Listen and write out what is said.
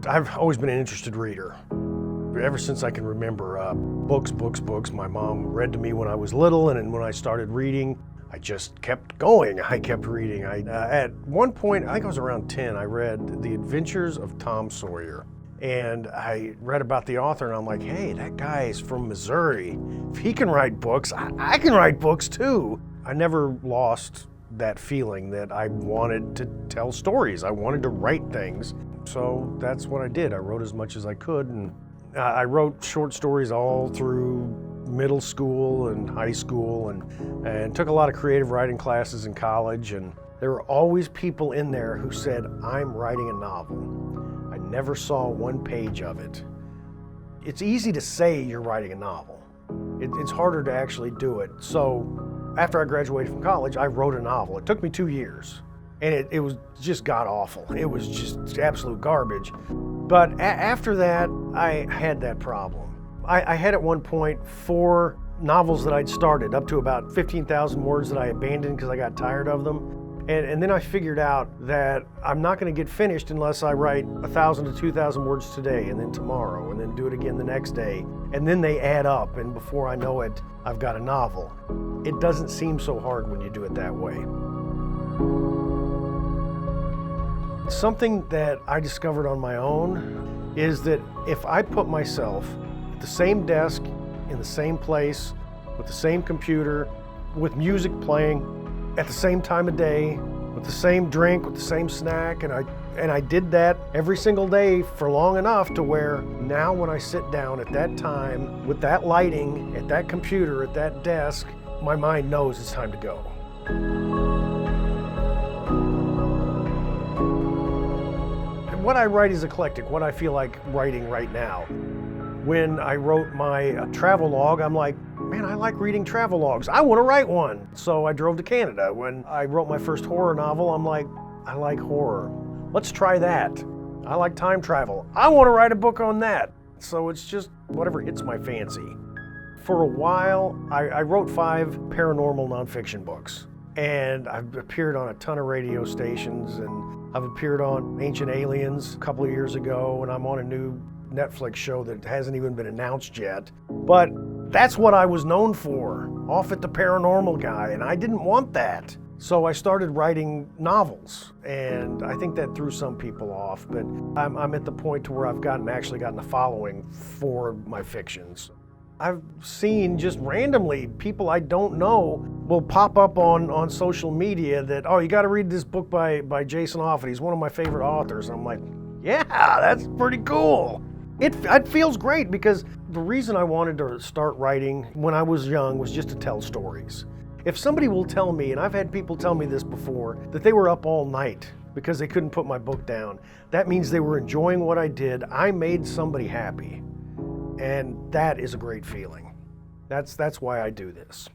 I've always been an interested reader. Ever since I can remember, books. My mom read to me when I was little, and then when I started reading, I just kept going. I kept reading. At one point, I think I was around 10, I read The Adventures of Tom Sawyer. And I read about the author, and I'm like, hey, that guy is from Missouri. If he can write books, I can write books too. I never lost that feeling that I wanted to tell stories. I wanted to write things. So that's what I did. I wrote as much as I could, and I wrote short stories all through middle school and high school, and took a lot of creative writing classes in college, and there were always people in there who said, I'm writing a novel. I never saw one page of it. It's easy to say you're writing a novel. It's harder to actually do it. So after I graduated from college, I wrote a novel. It took me 2 years, and it was just god-awful. It was just absolute garbage. But after that, I had that problem. I had at one point 4 novels that I'd started, up to about 15,000 words that I abandoned because I got tired of them. And then I figured out that I'm not going to get finished unless I write 1,000 to 2,000 words today, and then tomorrow, and then do it again the next day. And then they add up, and before I know it, I've got a novel. It doesn't seem so hard when you do it that way. Something that I discovered on my own is that if I put myself at the same desk, in the same place, with the same computer, with music playing, at the same time of day, with the same drink, with the same snack, and I did that every single day for long enough to where now when I sit down at that time, with that lighting, at that computer, at that desk, my mind knows it's time to go. What I write is eclectic, what I feel like writing right now. When I wrote my travel log, I'm like, man, I like reading travel logs. I want to write one. So I drove to Canada. When I wrote my first horror novel, I'm like, I like horror. Let's try that. I like time travel. I want to write a book on that. So it's just whatever hits my fancy. For a while, I wrote 5 paranormal nonfiction books. And I've appeared on a ton of radio stations, and I've appeared on Ancient Aliens a couple of years ago, and I'm on a new Netflix show that hasn't even been announced yet. But that's what I was known for, Offutt the paranormal guy, and I didn't want that. So I started writing novels, and I think that threw some people off, but I'm at the point to where I've actually gotten a following for my fictions. I've seen just randomly people I don't know will pop up on social media that, oh, you got to read this book by Jason Offutt. He's one of my favorite authors. And I'm like, yeah, that's pretty cool. It feels great because the reason I wanted to start writing when I was young was just to tell stories. If somebody will tell me, and I've had people tell me this before, that they were up all night because they couldn't put my book down, that means they were enjoying what I did. I made somebody happy. And that is a great feeling. That's why I do this.